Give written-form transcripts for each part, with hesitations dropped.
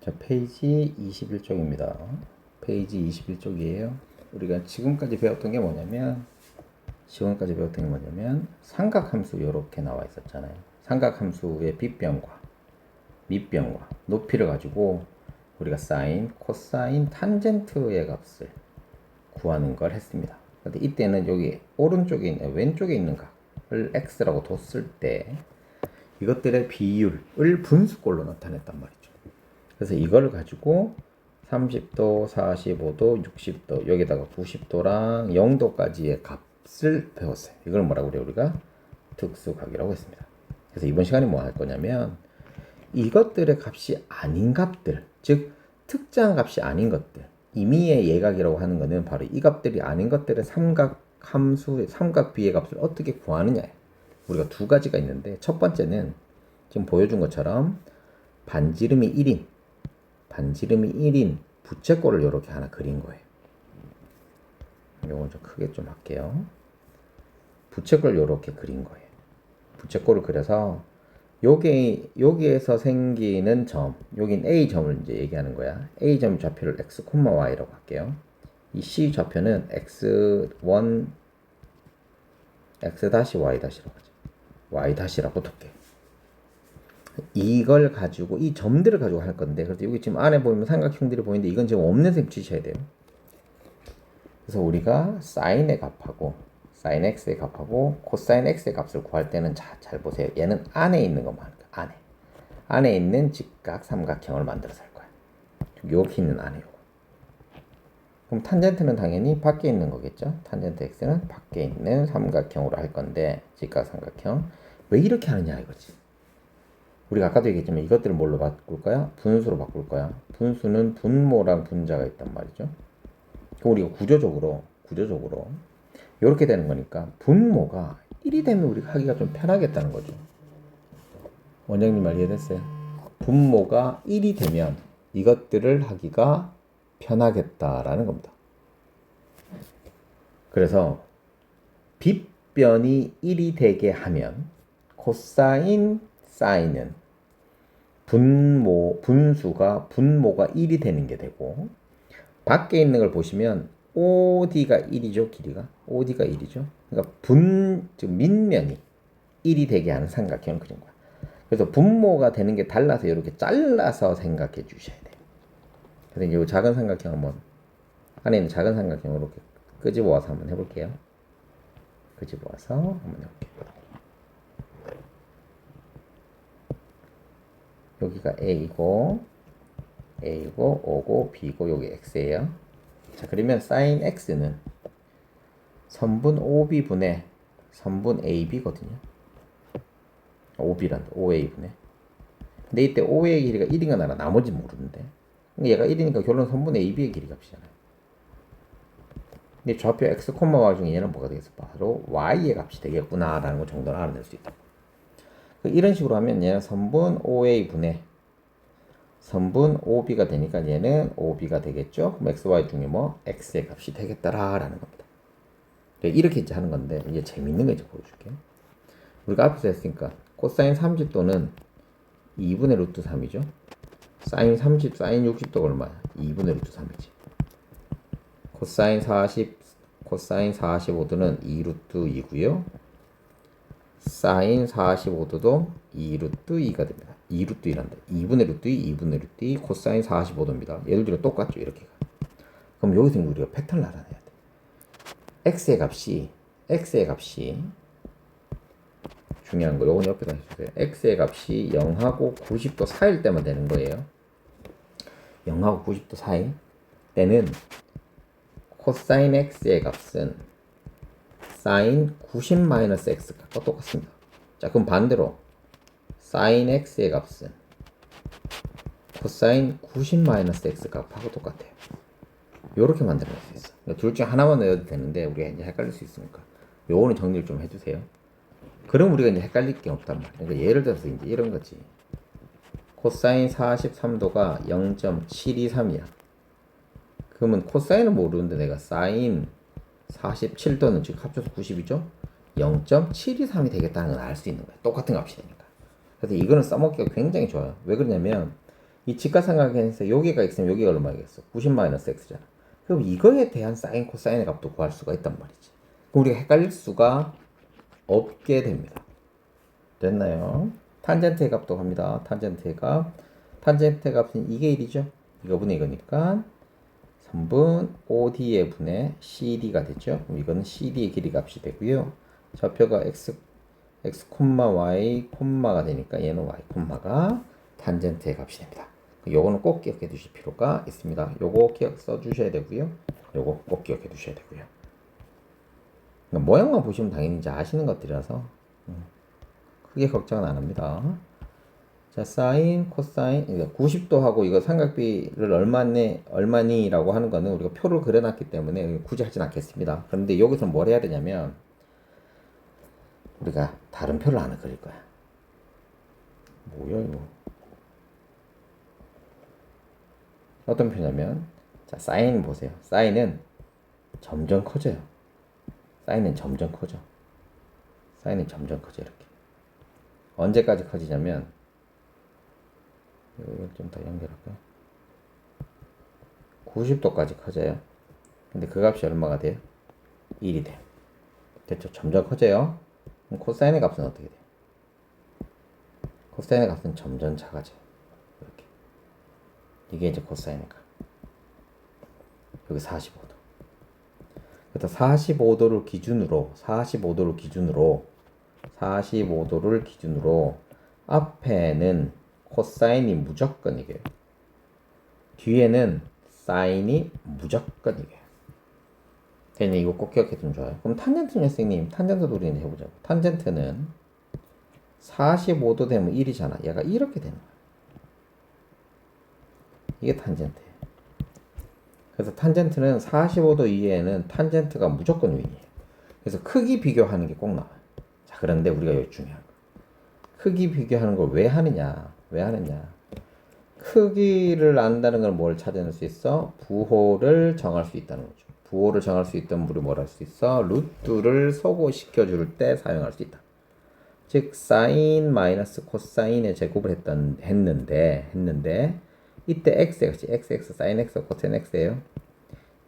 자, 페이지 21쪽입니다. 페이지 21쪽이에요. 우리가 지금까지 배웠던 게 뭐냐면, 삼각함수 이렇게 나와 있었잖아요. 삼각함수의 빗변과 밑변과 높이를 가지고 우리가 사인, 코사인, 탄젠트의 값을 구하는 걸 했습니다. 근데 이때는 여기 오른쪽에 있는, 왼쪽에 있는 값을 x라고 뒀을 때 이것들의 비율을 분수꼴로 나타냈단 말이죠. 그래서 이걸 가지고 30도, 45도, 60도, 여기다가 90도랑 0도까지의 값을 배웠어요. 이걸 뭐라고 그래요? 우리가 특수각이라고 했습니다. 그래서 이번 시간에 뭐 할 거냐면 이것들의 값이 아닌 값들, 즉 특정 값이 아닌 것들, 임의의 예각이라고 하는 것은 바로 이 값들이 아닌 것들의 삼각함수의 삼각비의 값을 어떻게 구하느냐예요. 우리가 두 가지가 있는데 첫 번째는 지금 보여준 것처럼 반지름이 1인 부채꼴을 이렇게 하나 그린 거예요. 이건 좀 크게 좀 할게요. 부채꼴을 이렇게 그린 거예요. 부채꼴을 그려서 여기에서 생기는 점, 여긴 A점을 이제 얘기하는 거야. A점 좌표를 x, y라고 할게요. 이 C 좌표는 x1, x-y-라고 하죠. y-라고 둘게. 이걸 가지고 이 점들을 가지고 할 건데, 그래서 여기 지금 안에 보면 삼각형들이 보이는데 이건 지금 없는 셈 치셔야 돼요. 그래서 우리가 사인의 값하고 사인 x의 값하고 코사인 x의 값을 구할 때는 잘 보세요. 얘는 안에 있는 것만 하는 거야. 안에 있는 직각 삼각형을 만들어서 할 거야. 여기 있는 안에 요거. 그럼 탄젠트는 당연히 밖에 있는 거겠죠. 탄젠트 x는 밖에 있는 삼각형으로 할 건데, 직각 삼각형. 왜 이렇게 하느냐 이거지. 우리가 아까도 얘기했지만 이것들을 뭘로 바꿀 거야? 분수로 바꿀 거야. 분수는 분모랑 분자가 있단 말이죠. 그럼 우리가 구조적으로 이렇게 되는 거니까 분모가 1이 되면 우리가 하기가 좀 편하겠다는 거죠. 원장님 말 이해됐어요? 분모가 1이 되면 이것들을 하기가 편하겠다라는 겁니다. 그래서 빗변이 1이 되게 하면 코사인, 사인은 분모가 1이 되는 게 되고, 밖에 있는 걸 보시면 OD가 1이죠, 길이가. OD가 1이죠. 그러니까 즉 밑면이 1이 되게 하는 삼각형을 그린 거야. 그래서 분모가 되는 게 달라서 이렇게 잘라서 생각해 주셔야 돼요. 그래서 이 작은 삼각형 한번, 안에 있는 작은 삼각형 이렇게 끄집어 와서 한번 해볼게요. 끄집어 와서 한번 해볼게요. 여기가 A고, O고, B고, 여기 X예요. 자, 그러면 sin X는 선분 OB분의 선분 AB거든요. OB란다. OA분의. 근데 이때 OA의 길이가 1인가 나라 나머지 모르는데. 얘가 1이니까 결론 선분 AB의 길이 값이잖아요. 근데 좌표 X, Y 중에 얘는 뭐가 되겠어? 바로 Y의 값이 되겠구나라는 거 정도는 알아낼 수 있다. 이런 식으로 하면 얘는 선분 OA분의 선분 OB가 되니까 얘는 OB가 되겠죠? 그럼 XY 중에 뭐 X의 값이 되겠다라는 겁니다. 이렇게 이제 하는 건데, 이제 재밌는 거 이제 보여줄게요. 우리가 앞에서 했으니까 코사인 30도는 2분의 루트 3이죠. 사인 60도가 얼마야? 2분의 루트 3이지. 코사인 45도는 2루트 2고요. 사인 45도도 2루트 2가 됩니다. 2루트 2란다. 2분의 루트 2, 2분의 루트 2, 코사인 45도입니다. 얘들이 똑같죠, 이렇게. 그럼 여기서 우리가 패턴을 알아내야 돼. x의 값이 중요한 거, 요건 옆에다 해주세요. x의 값이 0하고 90도 사이일 때만 되는 거예요. 0하고 90도 사이 때는 코사인 x의 값은 사인 90-x 값과 똑같습니다. 자, 그럼 반대로 사인 x의 값은 코사인 90-x 값하고 똑같아요. 요렇게 만들어낼 수 있어. 둘 중 하나만 넣어도 되는데 우리가 이제 헷갈릴 수 있으니까 요거는 정리를 좀 해주세요. 그럼 우리가 이제 헷갈릴 게 없단 말이야. 그러니까 예를 들어서 이제 이런 거지. 코사인 43도가 0.723이야. 그러면 코사인은 모르는데 내가 사인 47도는 즉 합쳐서 90이죠? 0.723이 되겠다는 걸 알 수 있는 거야. 똑같은 값이 되니까. 그래서 이거는 써먹기가 굉장히 좋아요. 왜 그러냐면 이 직가삼각형에서 여기가 x면 여기가 얼마겠어? 90 마이너스 x잖아. 그럼 이거에 대한 사인 코사인의 값도 구할 수가 있단 말이지. 그럼 우리가 헷갈릴 수가 없게 됩니다. 됐나요? 탄젠트의 값도 갑니다. 탄젠트의 값. 탄젠트의 값은 이게 1이죠. 이거분의 이거니까 3분 5d의 분의 cd가 되죠. 그럼 이거는 cd의 길이 값이 되고요. 좌표가 x, y, 콤마가 되니까 얘는 y, 콤마가 탄젠트의 값이 됩니다. 요거는 꼭 기억해 두실 필요가 있습니다. 요거 기억 써 주셔야 되고요. 요거 꼭 기억해 두셔야 되고요. 그러니까 모양만 보시면 당연히 이제 아시는 것들이라서 크게 걱정은 안 합니다. 자, 사인, 코사인, 90도 하고 이거 삼각비를 얼마니라고 하는 거는 우리가 표를 그려놨기 때문에 굳이 하진 않겠습니다. 그런데 여기서 뭘 해야 되냐면 우리가 다른 표를 하나 그릴 거야. 뭐야 이거? 어떤 표냐면 자, 사인 보세요. 사인은 점점 커져요. 사인은 점점 커져. 사인은 점점 커져 이렇게. 언제까지 커지냐면 이걸 좀 더 연결할까요? 90도까지 커져요. 근데 그 값이 얼마가 돼요? 1이 돼요. 됐죠? 점점 커져요. 그럼 코사인의 값은 어떻게 돼요? 코사인의 값은 점점 작아져요. 이렇게. 이게 이제 코사인의 값. 여기 45도. 그래서 45도를 기준으로 앞에는 코사인이 무조건 이겨요. 뒤에는 사인이 무조건 이겨요. 그냥 이거 꼭 기억해 두면 좋아요. 그럼 탄젠트는 선생님, 탄젠트도 우리 이제 해보자고. 탄젠트는 45도 되면 1이잖아. 얘가 이렇게 되는 거야. 이게 탄젠트예요. 그래서 탄젠트는 45도 이외에는 탄젠트가 무조건 윈이에요. 그래서 크기 비교하는 게 꼭 나와요. 자, 그런데 우리가 여기 중요한 거. 크기 비교하는 걸 왜 하느냐? 크기를 안다는 걸 뭘 찾아낼 수 있어? 부호를 정할 수 있다는 거죠. 부호를 정할 수 있던 물이 뭘 할 수 있어? 루트를 소거시켜 줄 때 사용할 수 있다. 즉 사인 마이너스 코사인의 제곱을 했는데 이때 x 사인 x 코탄 x예요.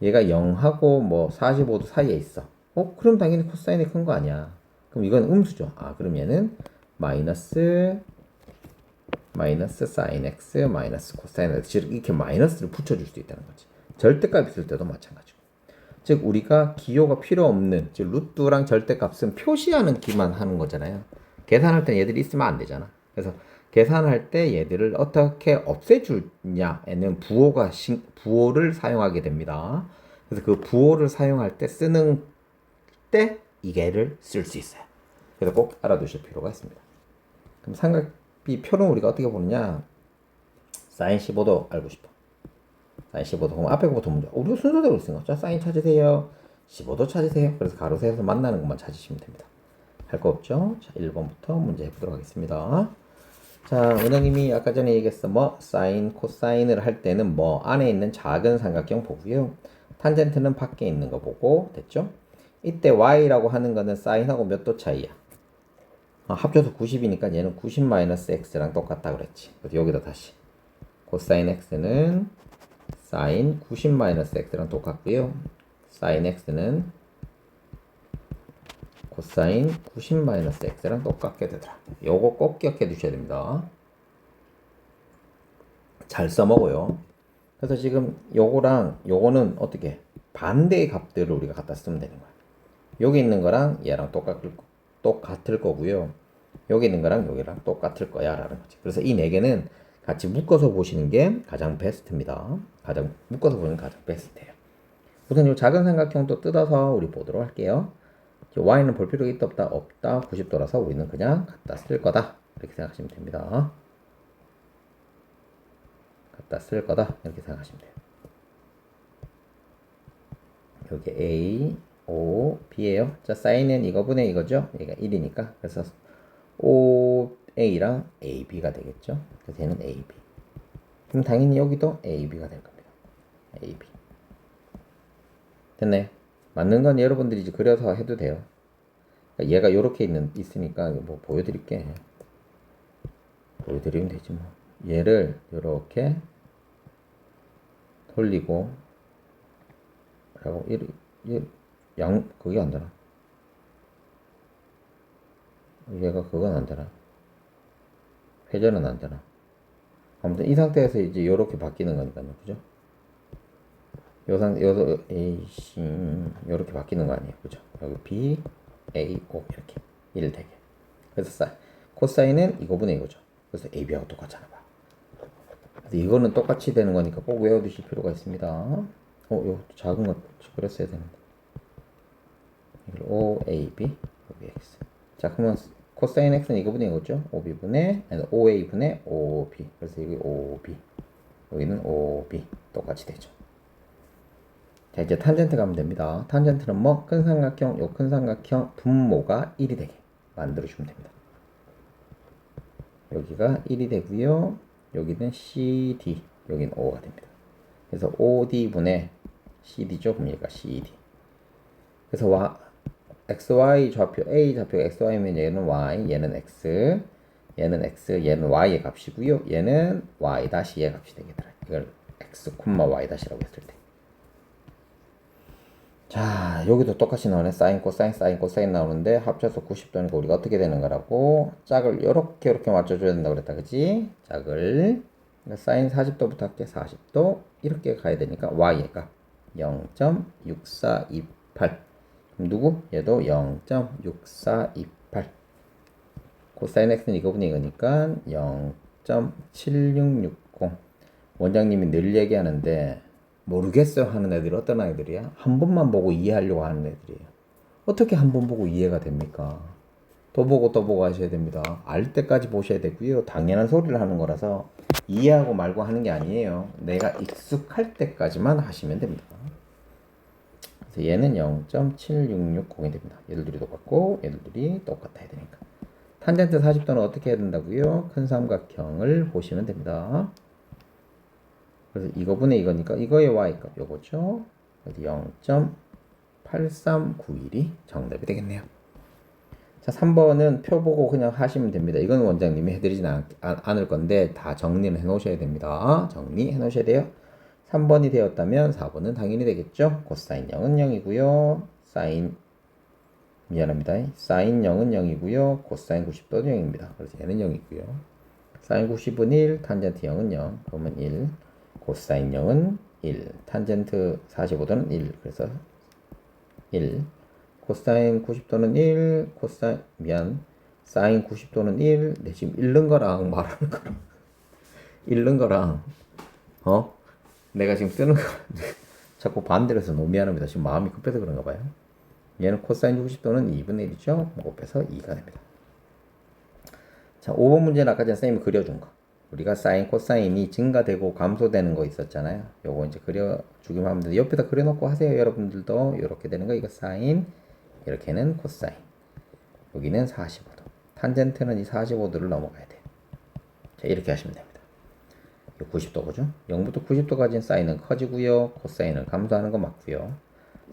얘가 0하고 뭐 45도 사이에 있어. 그럼 당연히 코사인이 큰 거 아니야. 그럼 이건 음수죠. 그럼 얘는 마이너스 사인 x 마이너스 코사인 x 이렇게 마이너스를 붙여줄 수 있다는 거지. 절대값 있을 때도 마찬가지고. 즉 우리가 기호가 필요 없는 즉 루트랑 절대값은 표시하는 기만 하는 거잖아요. 계산할 때 얘들이 있으면 안 되잖아. 그래서 계산할 때 얘들을 어떻게 없애주냐에는 부호를 사용하게 됩니다. 그래서 그 부호를 사용할 때 쓰는 때 이게를 쓸 수 있어요. 그래서 꼭 알아두실 필요가 있습니다. 그럼 삼각비 표는 우리가 어떻게 보느냐? 사인 15도 알고 싶어. 사인 15도. 그럼 앞에 거부터 문제. 우리가 순서대로 쓰는 거죠. 사인 찾으세요. 15도 찾으세요. 그래서 가로 세워서 만나는 것만 찾으시면 됩니다. 할 거 없죠? 자, 1번부터 문제 해보도록 하겠습니다. 자, 은행님이 아까 전에 얘기했어. 사인, 코사인을 할 때는 안에 있는 작은 삼각형 보고요. 탄젠트는 밖에 있는 거 보고, 됐죠? 이때 y라고 하는 거는 사인하고 몇 도 차이야? 합쳐서 90이니까 얘는 90 마이너스 x랑 똑같다 그랬지. 그래서 여기다 다시. 코사인 x는 사인 90 마이너스 x랑 똑같고요. 사인 x는 코사인 90 마이너스 x랑 똑같게 되더라. 요거 꼭 기억해 두셔야 됩니다. 잘 써먹어요. 그래서 지금 요거랑 요거는 어떻게 반대의 값들을 우리가 갖다 쓰면 되는 거야. 여기 있는 거랑 얘랑 똑같을 거고요. 여기 있는 거랑 여기랑 똑같을 거야 라는 거지. 그래서 이 네 개는 같이 묶어서 보시는 게 가장 베스트입니다. 묶어서 보는 게 가장 베스트예요. 우선 이 작은 삼각형도 뜯어서 우리 보도록 할게요. y는 볼 필요가 있다 없다 90도라서 우리는 그냥 갖다 쓸 거다 이렇게 생각하시면 됩니다. 갖다 쓸 거다 이렇게 생각하시면 돼요. 여기 a, o, b예요. 자, 사인은 이거분의 이거죠. 얘가 1이니까 그래서 oa랑 ab가 되겠죠. 그래서 얘는 ab. 그럼 당연히 여기도 ab가 될 겁니다. ab. 됐네. 맞는 건 여러분들이 이제 그려서 해도 돼요. 그러니까 얘가 요렇게 있으니까 뭐 보여드릴게. 보여드리면 되지 뭐. 얘를 이렇게 돌리고 하고 그게 안 되나? 얘가 그건 안 되나? 회전은 안 되나? 아무튼 이 상태에서 이제 이렇게 바뀌는 거니까요, 그죠? 에이씨, 이렇게 바뀌는 거 아니에요, 그죠? 여기 B, A, O 이렇게 1 되게. 그래서 코사인은 이거분의 이거죠. 그래서 AB하고 똑같잖아, 봐. 이거는 똑같이 되는 거니까 꼭 외워두실 필요가 있습니다. 요 작은 거 그랬어야 되는데. 이걸 OAB, OBX. 자, 그러면 코사인 X는 이거분의 이거죠? OB분의, 아니, OA분의 OB. 그래서 이게 OB. 여기는 OB. 똑같이 되죠. 자, 이제 탄젠트 가면 됩니다. 탄젠트는 뭐? 큰 삼각형, 요 큰 삼각형 분모가 1이 되게 만들어주면 됩니다. 여기가 1이 되고요. 여기는 CD, 여기는 5가 됩니다. 그래서 OD분의 CD죠. 그럼 얘가 CD. 그래서 XY 좌표, A 좌표 XY면 얘는 Y, 얘는 X, 얘는 X, 얘는 Y의 값이고요. 얘는 Y 다시의 값이 되겠더라. 이걸 X, Y 다시라고 했을 때. 자, 여기도 똑같이 나오네. 사인, 코사인 나오는데 합쳐서 90도니까 우리가 어떻게 되는 거라고? 짝을 이렇게 맞춰줘야 된다 그랬다, 그지? 짝을 그러니까 사인 40도부터 할게. 40도 이렇게 가야 되니까 y가 0.6428. 그럼 누구? 얘도 0.6428. 코사인 x는 이거분의 이거니까 0.7660. 원장님이 늘 얘기하는데 모르겠어요 하는 애들이 어떤 아이들이야? 한 번만 보고 이해하려고 하는 애들이에요. 어떻게 한 번 보고 이해가 됩니까? 또 보고 하셔야 됩니다. 알 때까지 보셔야 되고요. 당연한 소리를 하는 거라서 이해하고 말고 하는 게 아니에요. 내가 익숙할 때까지만 하시면 됩니다. 그래서 얘는 0.7660이 됩니다. 얘들들이 똑같고 얘들들이 똑같아야 되니까. 탄젠트 40도는 어떻게 해야 된다고요? 큰 삼각형을 보시면 됩니다. 그래서 이거분의 이거니까 이거의 y값 요거죠. 그래서 0.8391이 정답이 되겠네요. 자, 3번은 표 보고 그냥 하시면 됩니다. 이건 원장님이 해드리진 않을 건데 다 정리는 해 놓으셔야 됩니다. 정리해 놓으셔야 돼요. 3번이 되었다면 4번은 당연히 되겠죠. 코사인 0은 0이고요. 사인 0은 0이고요. 코사인 90도는 0입니다. 그래서 얘는 0이고요. 사인 90은 1, 탄젠트 0은 0. 그러면 1. 코사인 0은 1, 탄젠트 45도는 1, 그래서 1, 코사인 90도는 1, 사인 90도는 1, 내 지금 읽는 거랑 말하는 거랑, 읽는 거랑, 내가 지금 쓰는 거, 자꾸 반대로 해서 너무 미안합니다. 지금 마음이 급해서 그런가 봐요. 얘는 코사인 90도는 2분의 1이죠. 곱해서 2가 됩니다. 자, 5번 문제는 아까 전에 선생님이 그려준 거. 우리가 사인, 코사인이 증가되고 감소되는 거 있었잖아요. 요거 이제 그려주기만 하면 돼요. 옆에다 그려놓고 하세요. 여러분들도 이렇게 되는 거. 이거 사인, 이렇게는 코사인. 여기는 45도. 탄젠트는 이 45도를 넘어가야 돼요. 자, 이렇게 하시면 됩니다. 90도 그죠? 0부터 90도까지는 사인은 커지고요. 코사인은 감소하는 거 맞고요.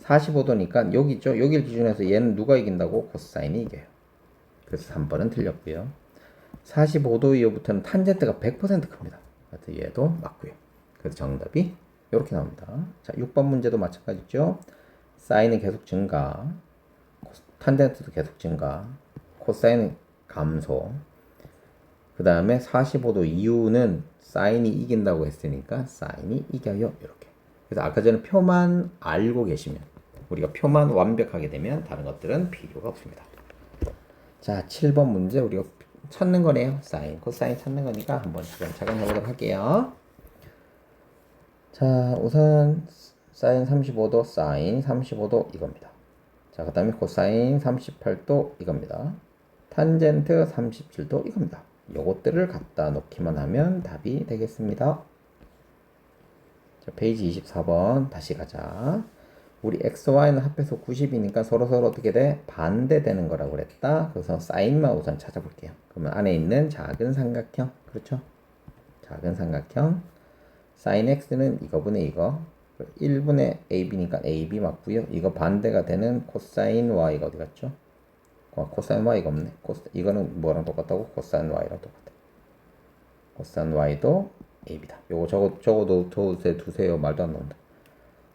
45도니까 여기 있죠? 여기를 기준해서 얘는 누가 이긴다고? 코사인이 이겨요. 그래서 3번은 틀렸고요. 45도 이후부터는 탄젠트가 100% 큽니다. 그래서 얘도 맞고요. 그래서 정답이 이렇게 나옵니다. 자, 6번 문제도 마찬가지죠. 사인은 계속 증가, 탄젠트도 계속 증가, 코사인은 감소. 그 다음에 45도 이후는 사인이 이긴다고 했으니까 사인이 이겨요. 이렇게. 그래서 아까 전에 표만 알고 계시면, 우리가 표만 완벽하게 되면 다른 것들은 필요가 없습니다. 자, 7번 문제 우리가 찾는 거네요. 사인, 코사인 찾는 거니까 한번 차근차근 해보도록 할게요. 자, 우선 사인 35도, 사인 35도 이겁니다. 자, 그 다음에 코사인 38도 이겁니다. 탄젠트 37도 이겁니다. 요것들을 갖다 놓기만 하면 답이 되겠습니다. 자, 페이지 24번 다시 가자. 우리 XY는 합해서 90이니까 서로서로 어떻게 돼? 반대되는 거라고 그랬다. 그래서 사인만 우선 찾아볼게요. 그러면 안에 있는 작은 삼각형, 그렇죠? 작은 삼각형. 사인 X는 이거분의 이거. 1분의 AB니까 AB 맞고요. 이거 반대가 되는 코사인 Y가 어디 갔죠? 코사인 Y가 없네. 이거는 뭐랑 똑같다고? 코사인 Y랑 똑같아. 코사인 y도 ab다. 요거 적어도 두세요. 말도 안 나온다.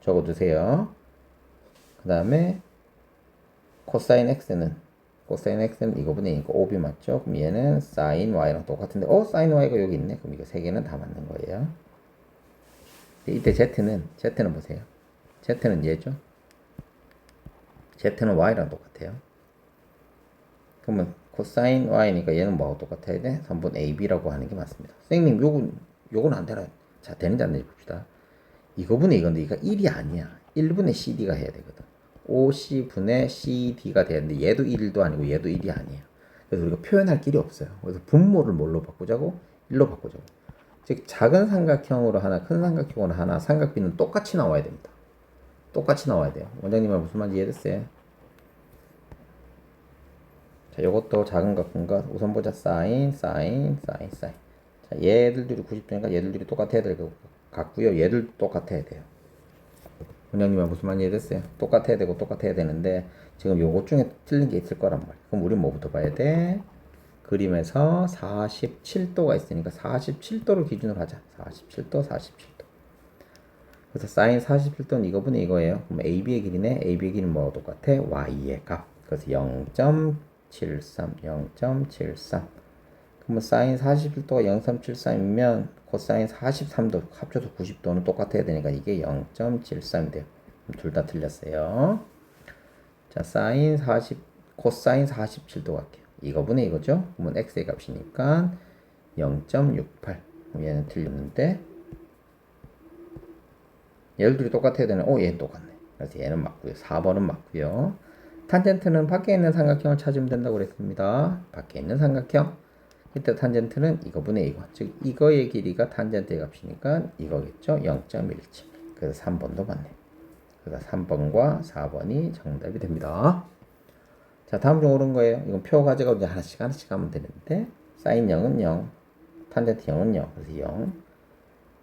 적어두세요. 그 다음에 코사인 x는 이거분의 이거 5b 맞죠? 그럼 얘는 sin y랑 똑같은데 sin y가 여기 있네. 그럼 이거 세 개는 다 맞는 거예요. 이때 z는 보세요. z는 얘죠. z는 y랑 똑같아요. 그러면 코사인 y니까 얘는 뭐하고 똑같아야 돼? 3분 ab라고 하는 게 맞습니다. 선생님 요건 안 되나? 자, 되는지 안 되는지 봅시다. 이거분의 이건데 이거 1이 아니야. 1분의 cd가 해야 되거든. 5c분의 cd가 되는데 얘도 1도 아니고 얘도 1이 아니에요. 그래서 우리가 표현할 길이 없어요. 그래서 분모를 뭘로 바꾸자고? 1로 바꾸자고. 즉 작은 삼각형으로 하나, 큰 삼각형으로 하나, 삼각비는 똑같이 나와야 됩니다. 똑같이 나와야 돼요. 원장님 말 무슨 말인지 이해됐어요? 자, 요것도 작은 것, 큰 것. 우선 보자. 사인. 자, 얘들끼리 90도니까 얘들끼리 똑같아야 될 것 같고요. 얘들 똑같아야 돼요. 원장님 말 무슨 말인지 이해됐어요? 똑같아야 되고 똑같아야 되는데 지금 요것 중에 틀린 게 있을 거란 말이에요. 그럼 우리 뭐부터 봐야 돼? 그림에서 47도가 있으니까 47도를 기준으로 하자. 47도. 그래서 사인 47도는 이거분의 이거예요. 그럼 AB의 길이네. AB의 길이는 뭐와 똑같아? Y의 값. 그래서 0.73. 그러면 사인 47도가 0.73이면 코사인 43도 합쳐서 90도는 똑같아야 되니까 이게 0.73이 돼요. 둘 다 틀렸어요. 자, 코사인 47도 갈게요. 이거분의 이거죠? 그러면 x의 값이니까 0.68. 얘는 틀렸는데 얘들 둘이 똑같아야 되는, 얘는 똑같네. 그래서 얘는 맞고요. 4번은 맞고요. 탄젠트는 밖에 있는 삼각형을 찾으면 된다고 그랬습니다. 밖에 있는 삼각형. 이때 탄젠트는 이거분의 이거. 즉, 이거의 길이가 탄젠트의 값이니까 이거겠죠? 0.17. 그래서 3번도 맞네. 그래서 3번과 4번이 정답이 됩니다. 자, 다음 중 옳은 거예요. 이건 표 가져가고 이제 하나씩 하면 되는데, 사인 0은 0, 탄젠트 0은 0. 그래서 0.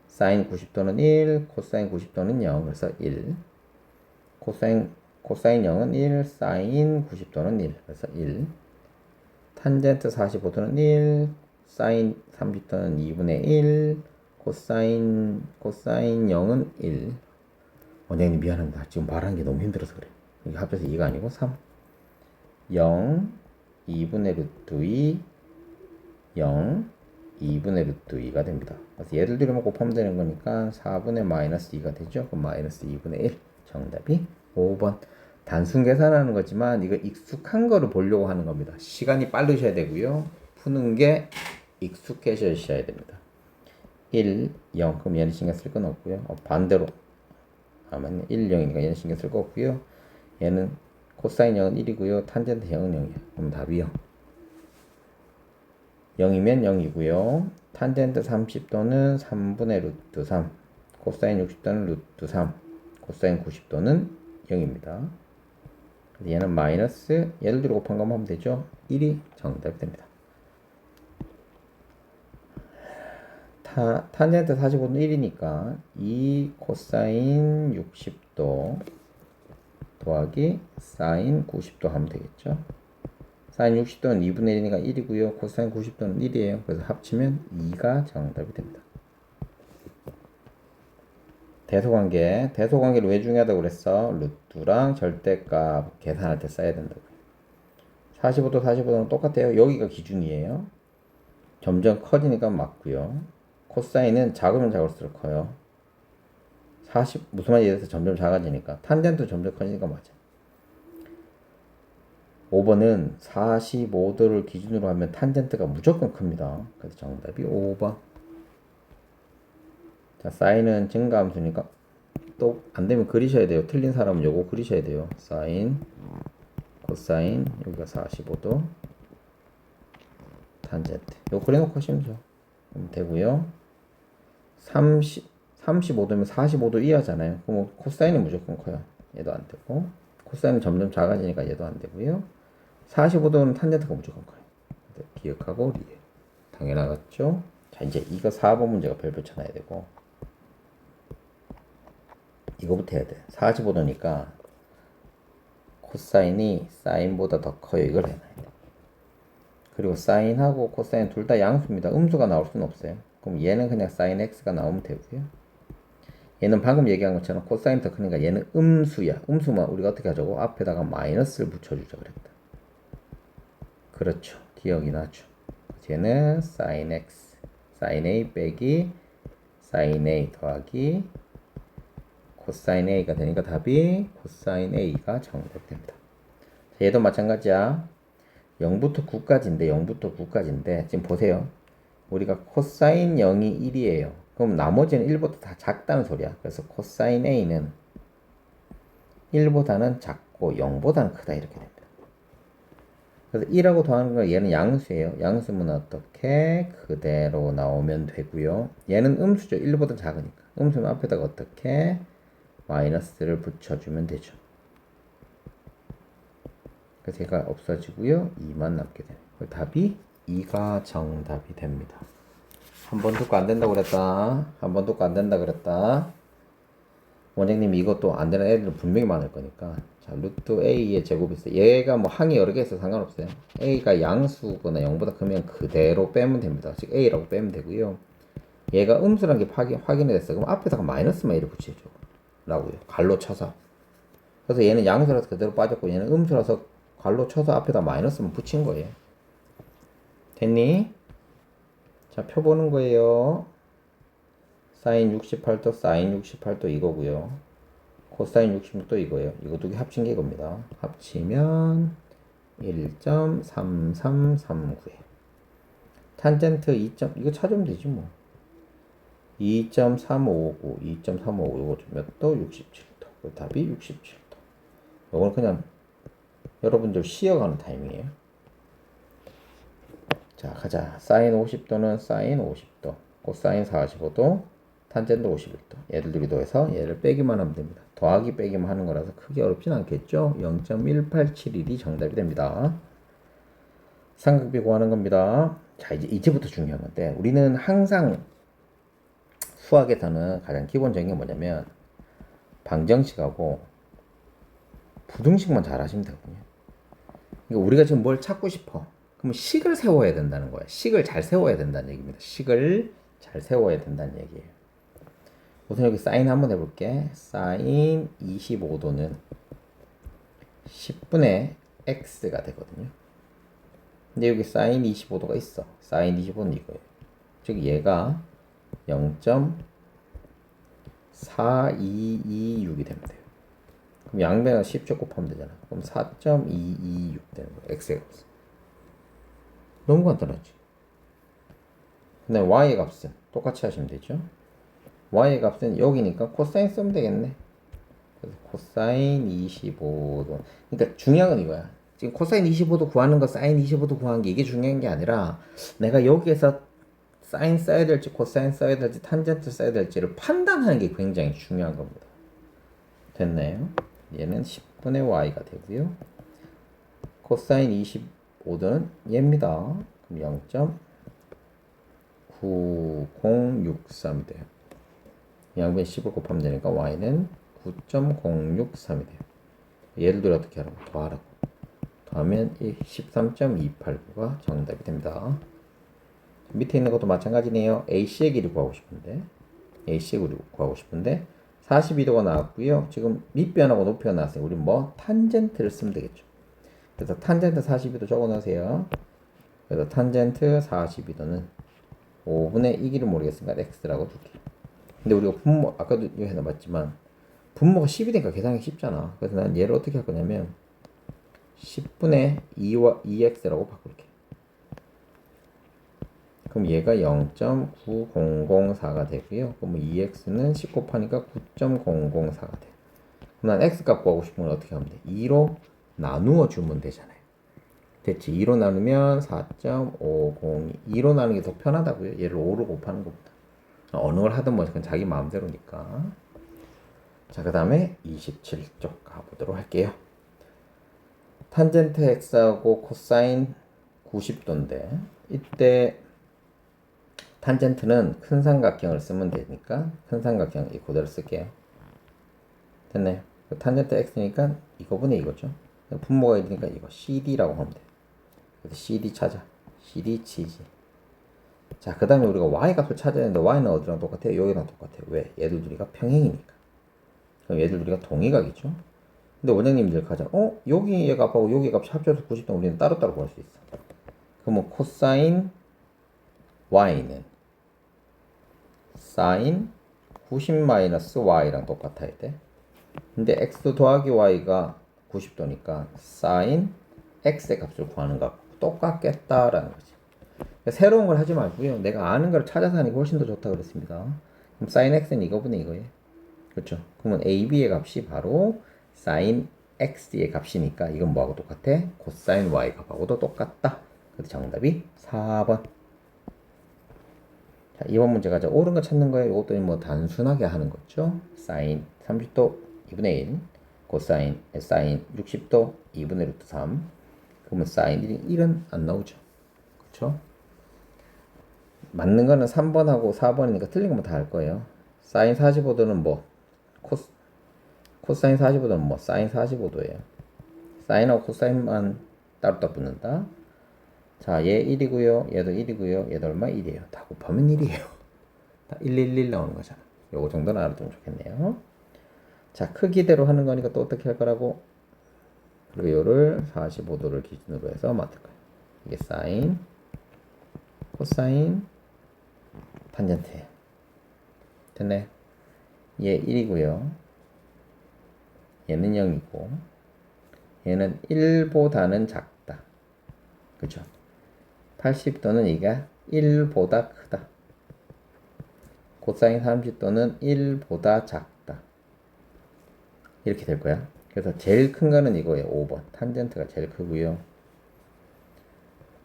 사인 90도는 1, 코사인 90도는 0. 그래서 1. 코사인 0은 1, 사인 90도는 1. 그래서 1. 탄젠트 45도는 1, 사인 30도는 2분의 1, 코사인 0은 1. 원장님 미안합니다. 지금 말하는 게 너무 힘들어서 그래. 이게 합쳐서 2가 아니고 3. 0, 2분의 루트 2, 0, 2분의 루트 2가 됩니다. 그래서 얘들 둘이만 곱하면 되는 거니까 4분의 마이너스 2가 되죠. 그럼 마이너스 2분의 1. 정답이 5번. 단순 계산하는 거지만 이거 익숙한 거를 보려고 하는 겁니다. 시간이 빠르셔야 되고요. 푸는 게 익숙해져야 됩니다. 1, 0. 그럼 얘는 신경 쓸 건 없고요. 반대로 하면 1, 0이니까 얘는 신경 쓸 거 없고요. 얘는 코사인 0은 1이고요. 탄젠트 0은 0이에요. 그럼 답이 0. 0이면 0이고요. 탄젠트 30도는 3분의 루트 3. 코사인 60도는 루트 3. 코사인 90도는 0입니다. 얘는 마이너스, 얘를 들어 곱한 것만 하면 되죠. 1이 정답이 됩니다. 탄젠트 45도는 1이니까 2 코사인 60도 더하기 사인 90도 하면 되겠죠. 사인 60도는 2분의 1이니까 1이고요. 코사인 90도는 1이에요. 그래서 합치면 2가 정답이 됩니다. 대소관계를 왜 중요하다고 그랬어? 루트랑 절대값 계산할 때 써야 된다고. 45도는 똑같아요. 여기가 기준이에요. 점점 커지니까 맞고요. 코사인은 작으면 작을수록 커요. 무슨 말인지 이해해서 점점 작아지니까. 탄젠트 점점 커지니까 맞아. 5번은 45도를 기준으로 하면 탄젠트가 무조건 큽니다. 그래서 정답이 5번. 자, 사인은 증가함수니까 또 안되면 그리셔야 돼요. 틀린 사람은 요거 그리셔야 돼요. 사인, 코사인, 여기가 45도, 탄젠트. 요거 그려놓고 하시면 되고요. 35도면 45도 이하잖아요. 그럼 코사인은 무조건 커요. 얘도 안 되고, 코사인은 점점 작아지니까 얘도 안 되고요. 45도는 탄젠트가 무조건 커요. 기억하고 리에. 당연하겠죠? 자, 이제 이거 4번 문제가 별표 쳐놔야 되고, 이거부터 해야 돼. 45도니까 코사인이 사인보다 더 커요. 이걸 해놔야 돼. 그리고 사인하고 코사인 둘 다 양수입니다. 음수가 나올 수는 없어요. 그럼 얘는 그냥 사인 x가 나오면 되고요. 얘는 방금 얘기한 것처럼 코사인 더 크니까 얘는 음수야. 음수만 우리가 어떻게 하자고? 앞에다가 마이너스를 붙여주자 그랬다. 그렇죠. 기억이 나죠. 얘는 사인 x, 사인 a 빼기 사인 a 더하기 코사인 a가 되니까 답이 코사인 a가 정답됩니다. 얘도 마찬가지야. 0부터 9까지인데 0부터 9까지인데 지금 보세요. 우리가 코사인 0이 1이에요. 그럼 나머지는 1보다 다 작다는 소리야. 그래서 코사인 a는 1보다는 작고 0보다는 크다 이렇게 됩니다. 그래서 1하고 더하는 건 얘는 양수예요. 양수면 어떻게 그대로 나오면 되고요. 얘는 음수죠. 1보다 작으니까. 음수는 앞에다가 어떻게 마이너스를 붙여주면 되죠. 그래서 얘가 없어지고요. 2만 남게 돼요. 답이 2가 정답이 됩니다. 한 번 듣고 안 된다고 그랬다. 한 번 듣고 안 된다 그랬다. 원장님이 이것도 안 되는 애들은 분명히 많을 거니까. 자, 루트 a의 제곱이 있어요. 얘가 뭐 항이 여러 개 있어서 상관없어요. a가 양수거나 0보다 크면 그대로 빼면 됩니다. 즉 a라고 빼면 되고요. 얘가 음수란 게 확인이 됐어요. 그럼 앞에다가 마이너스만 이렇게 붙여줘. 라고요. 갈로 쳐서. 그래서 얘는 양수라서 그대로 빠졌고 얘는 음수라서 갈로 쳐서 앞에다 마이너스만 붙인 거예요. 됐니? 자, 표 보는 거예요. 사인 68도, 사인 68도 이거고요. 코사인 66도 이거예요. 이거 두 개 합친 게 이겁니다. 합치면 1.3339예요. 탄젠트 2. 이거 찾으면 되지 뭐. 2.359, 2.359 이거 몇 도? 67도. 그 답이 67도. 이거는 그냥 여러분들 쉬어가는 타임이에요. 자, 가자. 사인 50도는 사인 50도, 코사인 45도, 탄젠트 51도. 얘들 둘이 더해서 얘를 빼기만 하면 됩니다. 더하기 빼기만 하는 거라서 크게 어렵진 않겠죠? 0.1871이 정답이 됩니다. 삼각비 구하는 겁니다. 자, 이제부터 중요한 건데, 우리는 항상 수학에서는 가장 기본적인 게 뭐냐면, 방정식하고 부등식만 잘 하시면 되거든요. 그러니까 우리가 지금 뭘 찾고 싶어. 그럼 식을 세워야 된다는 거야. 식을 잘 세워야 된다는 얘기입니다. 식을 잘 세워야 된다는 얘기예요. 우선 여기 사인 한번 해볼게. 사인 25도는 10분의 x가 되거든요. 근데 여기 사인 25도가 있어. 사인 25는 이거예요. 즉 얘가 0.4226이 되면 돼요. 그럼 양변을 10조 곱하면 되잖아. 그럼 4.226 되는 거예요. x의 값은. 너무 간단하지. 근데 y의 값은 똑같이 하시면 되죠. y의 값은 여기니까 코사인 쓰면 되겠네. 그래서 코사인 25도. 그러니까 중요한 건 이거야. 지금 코사인 25도 구하는 거, 사인 25도 구하는 게 이게 중요한 게 아니라 내가 여기에서 사인 써야 될지 코사인 써야 될지 탄젠트 써야 될지를 판단하는 게 굉장히 중요한 겁니다. 됐나요? 얘는 10분의 y가 되고요. 코사인 25도는 얘입니다. 그럼 0.9063이 돼요. 양변 10을 곱하면 되니까 y는 9.063이 돼요. 얘를 들어 어떻게 하라고? 더하라고. 더하면 13.289가 정답이 됩니다. 밑에 있는 것도 마찬가지네요. AC의 길이 구하고 싶은데 42도가 나왔고요. 지금 밑변하고 높이가 나왔어요. 우리 뭐 탄젠트를 쓰면 되겠죠. 그래서 탄젠트 42도 적어 놓으세요. 그래서 탄젠트 42도는 5분의 2기를 모르겠으니까 x라고 둘게요. 근데 우리가 분모 아까도 이거 해봤지만 분모가 10이 되니까 계산하기 쉽잖아. 그래서 난 얘를 어떻게 할 거냐면 10분의 2와 2x라고 바꿀게. 그럼 얘가 0.9004가 되고요. 그럼 2x는 10 곱하니까 9.004가 돼. 그럼 난 x값 구하고 싶으면 어떻게 하면 돼? 2로 나누어 주면 되잖아요. 됐지? 2로 나누면 4.502. 2로 나누는 게 더 편하다고요. 얘를 5로 곱하는 것보다. 어느 걸 하든 뭐 그건 자기 마음대로니까. 자, 그 다음에 27쪽 가보도록 할게요. 탄젠트 x하고 코사인 90도인데 이때 탄젠트는 큰 삼각형을 쓰면 되니까 큰 삼각형 이 그대로 쓸게요. 됐네요. 탄젠트 x니까 이거분의 이거죠. 분모가 있으니까 이거 CD라고 하면 돼요. 그래서 CD 찾아. 기리치지. 자, 그 다음에 우리가 y 값을 찾아야 되는데 y는 어디랑 똑같아요? 여기랑 똑같아요. 왜? 얘들 둘이가 평행이니까. 그럼 얘들 둘이가 동의각이죠. 근데 원장님들 가자. 여기 얘 값하고 여기 값이 합쳐서 90도 우리는 따로따로 구할 수 있어. 그러면 코사인 y는 사인 90-y랑 똑같아야 돼. 근데 x 더하기 y가 90도니까 사인 x의 값을 구하는 거 똑같겠다라는 거지. 그러니까 새로운 걸 하지 말고요. 내가 아는 걸 찾아서 하는 게 훨씬 더 좋다 그랬습니다. 그럼 사인 x는 이거분의 이거예요. 그렇죠? 그러면 ab의 값이 바로 사인 x의 값이니까 이건 뭐하고 똑같아? 코사인 y 값하고도 똑같다. 그래서 정답이 4번. 자, 2번 문제 가자. 옳은 거 찾는 거예요. 이것도 뭐 단순하게 하는 거죠. 사인 30도 2분의 1, 코사인 사인 60도 2분의 루트 3. 그러면 사인 1은 안 나오죠. 그렇죠? 맞는 거는 3번하고 4번이니까 틀린 거면 다 할 거예요. 사인 45도는 뭐 코사인 45도는 뭐 사인 45도예요. 사인하고 코사인만 따로따로 붙는다. 자, 얘 1이고요. 얘도 1이고요. 얘도 얼마? 1이에요. 다 곱하면 1이에요. 다 111 나오는 거잖아. 요거 정도는 알아두면 좋겠네요. 자, 크기대로 하는 거니까 또 어떻게 할 거라고? 그리고 요를 45도를 기준으로 해서 맞을 거예요. 이게 사인, 코사인, 탄젠트예요. 됐네. 얘 1이고요. 얘는 0이고 얘는 1보다는 작다. 그쵸? 80도는 이가 1보다 크다. 코사인 30도는 1보다 작다. 이렇게 될 거야. 그래서 제일 큰 거는 이거예요. 5번. 탄젠트가 제일 크고요.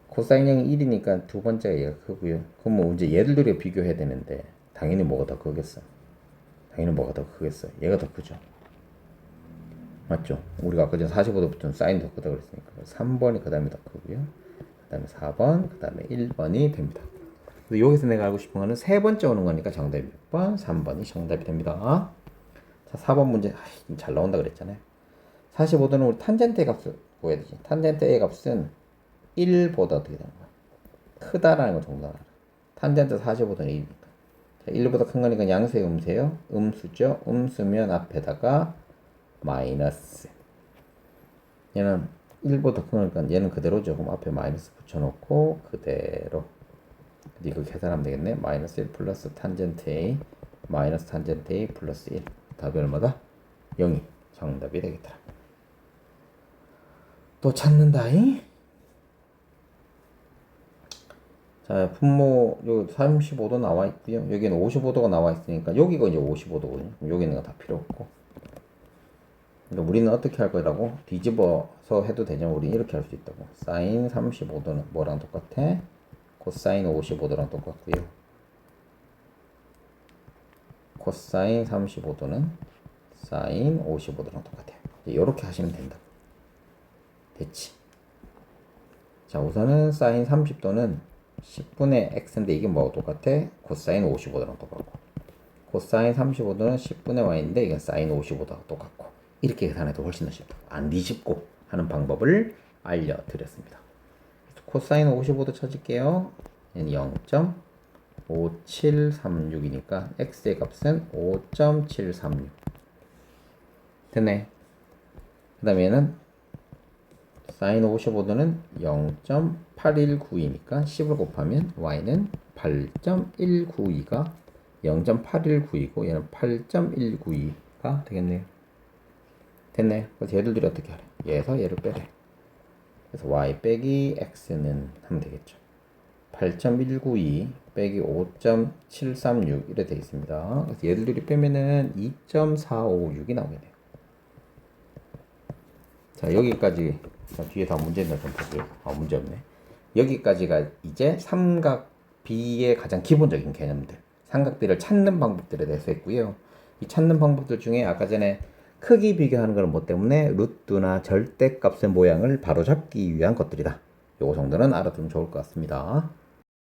코사인 0이 1이니까 두 번째가 얘가 크고요. 그럼 뭐 이제 얘들 둘이 비교해야 되는데 당연히 뭐가 더 크겠어? 당연히 뭐가 더 크겠어? 얘가 더 크죠. 맞죠? 우리가 아까 전에 45도 붙은 사인 더 크다고 그랬으니까 3번이 그 다음에 더 크고요. 그 다음에 4번, 그 다음에 1번이 됩니다. 그래서 여기서 내가 알고 싶은 거는 세 번째 오는 거니까 정답이 몇 번? 3번이 정답이 됩니다. 자, 4번 문제 잘 나온다 그랬잖아요. 45도는 우리 탄젠트의 값을 구해야 되지. 탄젠트의 값은 1보다 어떻게 되는 거야? 크다라는 거 정도 알아. 탄젠트 45도는 1이니까. 자, 1보다 큰 거니까 양수의 음수예요. 음수죠. 음수면 앞에다가 마이너스. 얘는 1보다 큰 거니까 얘는 그대로죠. 그럼 앞에 마이너스 붙여놓고 그대로. 이거 계산하면 되겠네. 마이너스 1 플러스 탄젠트 A 마이너스 탄젠트 A 플러스 1. 답이 얼마다? 0이 정답이 되겠다. 또 찾는다잉? 자, 분모 여기 35도 나와 있고요. 여기는 55도가 나와 있으니까 여기가 이제 55도거든요. 여기 있는 거 다 필요 없고. 그러니까 우리는 어떻게 할 거라고? 뒤집어서 해도 되죠. 우리 이렇게 할 수 있다고. 사인 35도는 뭐랑 똑같아? 코사인 55도랑 똑같고요. 코사인 35도는 사인 55도랑 똑같아요. 이렇게 하시면 된다. 됐지? 자, 우선은 사인 30도는 10분의 x인데 이게 뭐하고 똑같아? 코사인 55도랑 똑같고, 코사인 35도는 10분의 y인데 이건 사인 55도랑 똑같고. 이렇게 계산해도 훨씬 더 쉽다. 안 뒤집고 하는 방법을 알려드렸습니다. 코사인 55도 찾을게요. 얘는 0.5736이니까 x의 값은 5.736. 됐네. 그 다음에 얘는 사인 55도는 0.8192니까 10을 곱하면 y는 8.192가 0.8192고 얘는 8.192가 되겠네요. 됐네. 그래서 얘들 둘이 어떻게 하래? 얘에서 얘를 빼래. 그래서 y 빼기 x는 하면 되겠죠. 8.192 빼기 5.736 이래 되겠습니다. 그래서 얘들 둘이 빼면은 2.456이 나오게 돼요. 자, 여기까지. 자, 뒤에 다 문제 있나 좀 보세요. 문제 없네. 여기까지가 이제 삼각 B의 가장 기본적인 개념들, 삼각비를 찾는 방법들에 대해서 했고요. 이 찾는 방법들 중에 아까 전에 크기 비교하는 건 뭐 때문에? 루트나 절대값의 모양을 바로잡기 위한 것들이다. 요거 정도는 알아두면 좋을 것 같습니다.